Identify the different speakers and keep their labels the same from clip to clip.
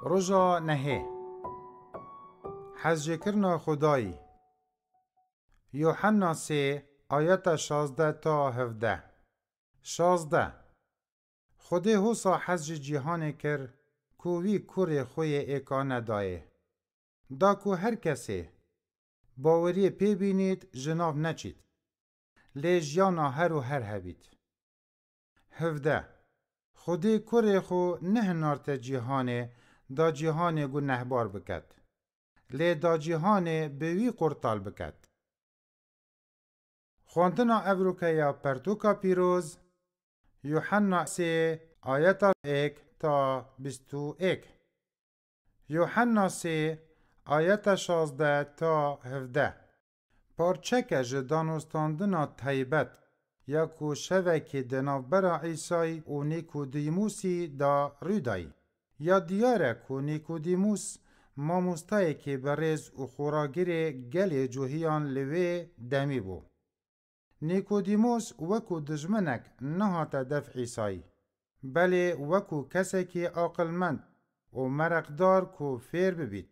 Speaker 1: رجا نهه حج کرنا خدایی یوحنا 3 آیت 16 تا 17 16 خودی حسا حج جیهان کر کووی کور خوی ایکا ندایه دا کو هر کسی باوری پی بینید جناب نچید لی جیانا هر و هر هبید 17 خودی کور خو نه نارت جیهانه دا جیهانه گو نهبار بکد لی دا جیهانه بوی قرطال بکد خواندنا ابروکیا پرتوکا پیروز یوحنا 3 آیت 1 تا 21 یوحنا 3 آیت 16 تا 17 پارچک جدانستاندنا تایبت یا کو شوکی دنابرا عیسای و نیکودیموسی دا رودای یا دیاره کو نیکودیموس ماموستای که بریز و خوراگیر گل جوهیان لوی دمی بو نیکودیموس وکو دجمنک نهات دف عیسای بله وکو کسی که عاقلمند و مرقدار کو فیر ببید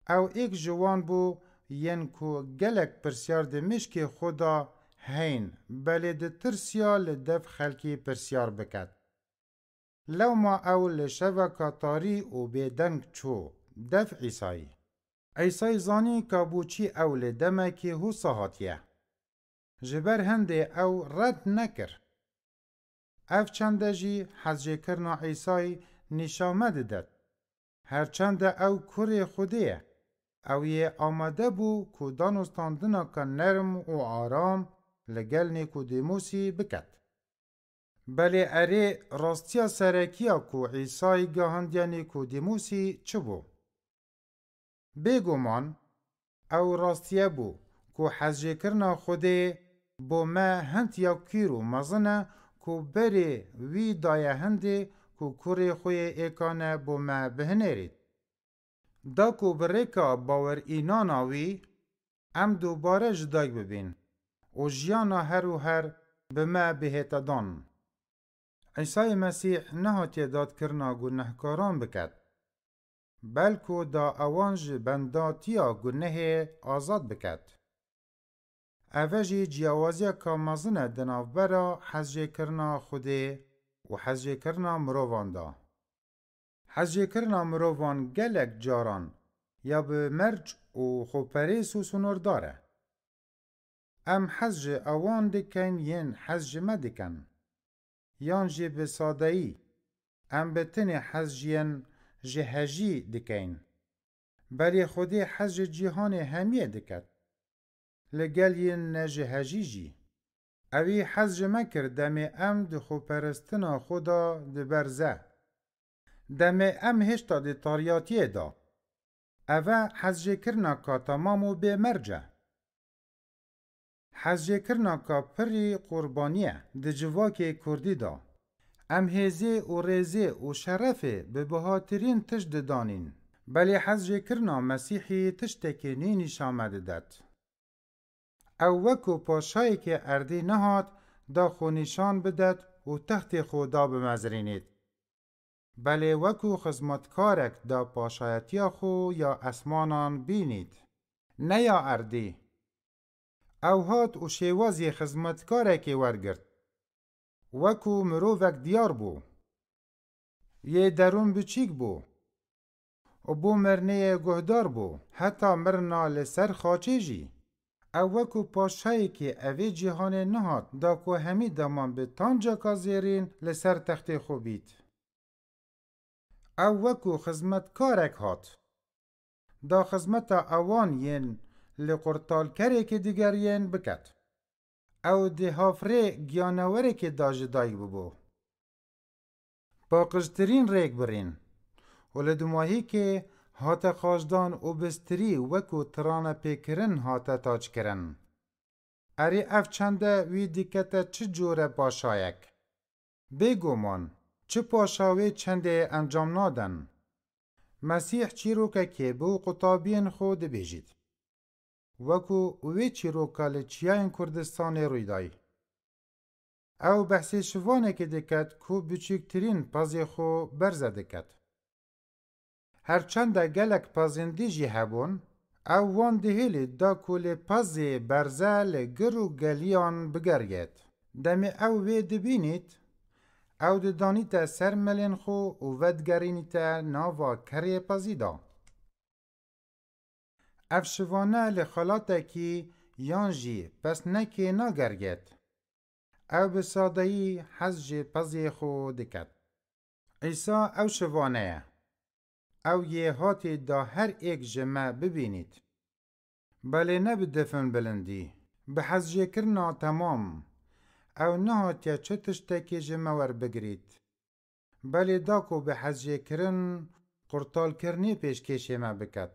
Speaker 1: او ایک جوان بو ین کو گلک پرسیار دمشک خدا هین بله ده ترسیا لدف خلکی پرسیار بکد لو ما او لشوکا تاری و بیدنگ چو دف عیسای عیسای زانی کابوچی او لدمکی هو صحاتیه جبر هنده او رد نکر اف چنده جی حج کرنا عیسای نشامده داد هرچند او کور خودیه او یه آمده بو که دانستاندنا که نرم و آرام لگل نیکودیموسی بکد بله اره راستیا سرکیا که عیسای گهاندیا نیکودیموسی چه بو؟ بگومان او راستیا بو که حج کرنا خوده بو ما هند یا کیرو مزنه که بری وی دایه هنده که کوری خوی ایکانه بو ما بهنرید دا کو بریکا باور ایناناوی ام دوباره جداگ ببین و جیانا هر و هر به ما بهتا دان عیسی مسیح نهاتی داد کرنا گنهکاران بکد بلکو دا اوانج بنداتیا گنه آزاد بکد اوجی جیاوازی کامازن دنافبرا حج کرنا خوده و حج کرنا مروان دا حج کرنا مروان گلک جاران یا به مرج و خوپریس و سنور داره ام حج اوان دکن ین حج مدکن یان جی به سادهی ام بتن حج ین جهجی دکن بلی خودی حج جیهان همیه دکد لگل ین نجهجی جی اوی حج مکر دم ام دخو پرستنا خدا دبرزه دم ام هشتا دی تاریاتیه دا اوه حج کرنا که تمامو به مرجه حج کرنا که پری قربانیه دی جواک کردی دا ام هزه و رزه و شرفه به بهاترین تشت دانین بلی حج کرنا مسیحی تشتکی نینی شامده داد او وکو پاشایی که اردی نهاد دا خو نشان بدد و تحت خدا بمزرینید بله وکو خزمتکارک دا پاشایتیا خو یا اسمانان بینید نه یا اردی او هات و شیوازی خزمتکارکی ورگرد وکو مروفک دیار بو یه درون بچیک بو و بو مرنه گهدار بو حتی مرنا لسر خاچه جی او وکو پاشایی که اوی جهان نهاد دا کو همی دامان به تانجا کا زیرین لسر تخت خوبید او وکو خزمتکارک هات دا خزمت اوان ین لقرطال کری که دیگر ین بکد او دی هافره گیانوره که دا جدایگ ببو با قشترین ریک برین و لدماهی که هات خاشدان و بستری وکو ترانه پیکرن هات تاج کرن اری اف چنده وی دیکته چه جوره پاشایک بگومان چه پاشاوی چنده انجام نادن مسیح چیروکه که بو قطابین خود بیجید وکو وی چیروکه لچیاین کردستان رویدای او بحثی شوانه که دکت کو بچیکترین پازی خو برزه دکت هرچند گلک پازندی جی هبون، او وان دهیلی دا کل پازی برزه لگر و گلیان بگرگید. دمی او وی دبینید، او دانیتا سر ملین خو و ودگرینیتا ناوا کری پازیدا. افشوانه لخلاته کی یانجی پس نکی نگرگید. او بسادهی حز جی پازی خو دکد. عیسی او شوانه او یه هاتی دا هر ایک جمع ببینید. بله نبدفن بلندی. به حز جی کرنا تمام. او نهاتیا چه تشتکی جمع ور بگرید. بله داکو به حز جی کرن قرطال کرنی پیشکشی ما بکد.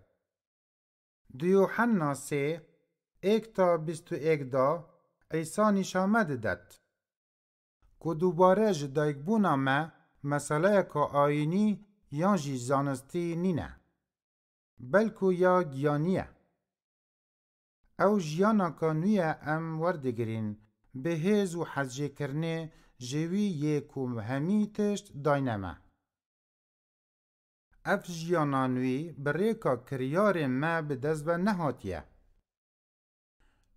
Speaker 1: دو یوحنا 3 1 تا 21 دا عیسی نشامه داد. که دوباره جدایک بونا ما مسئله که آینی یا جی زانستی نینه. بلکو یا گیانیه. او جیانا که نویه ام وردگرین به هز و حجه کرنه جوی یکو همی تشت داینمه. اف جیانا نوی بریکا کریار ما به دست به نهاتیه.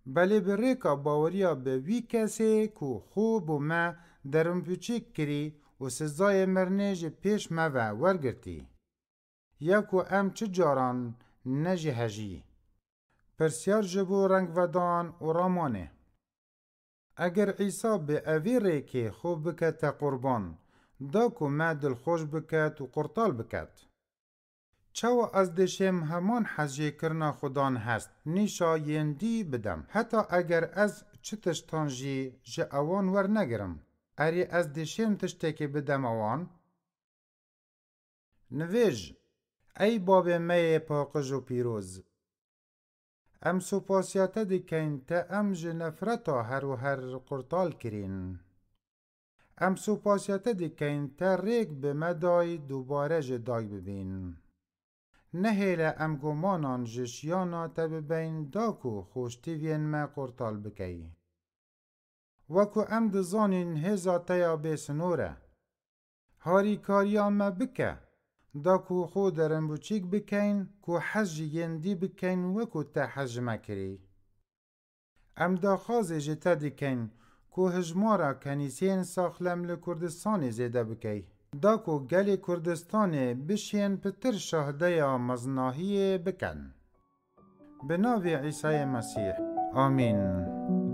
Speaker 1: بله بریکا باوریا به وی کسی که خوب و ما درم پوچیک کری و سزای مرنج پیش ما و ورگرتی. یا که ام چه جاران نجی هجی. پرسیار جبو رنگ ودان و رامانه. اگر عیسی به اوی ریکی خوب بکت قربان، دا که ما دلخوش بکت و قرطال بکت. چاو از دشم همان حجی کرنا خودان هست نیشا یندی بدم. حتی اگر از چه تشتانجی جه اوان ور نگرم. اری از دشم تشتکی بدم اوان. نویج ای باب می پاقج و پیروز. ام سپاسیاته دیکن تا ام جنفرتا هر و هر قرطال کرین. ام سپاسیاته دیکن تا ریک به مدای دوباره جدای ببین. نهیله ام گمانان جشیانا تا ببین داکو خوشتیوین ما قرطال بکی. وکو ام دزانین هزا تیا بیسنوره. هاری کاریا ما بکه. داکو خود درم بچیک بکین کو حج یندی بکین وکو تا حج مکری. ام دا خاز جتا دیکن کو هجمارا کنیسین ساخلم لکردستان زیده بکی. داکو گل کردستان بشین پتر شهده یا مزناهی بکن. به نام عیسی مسیح. آمین.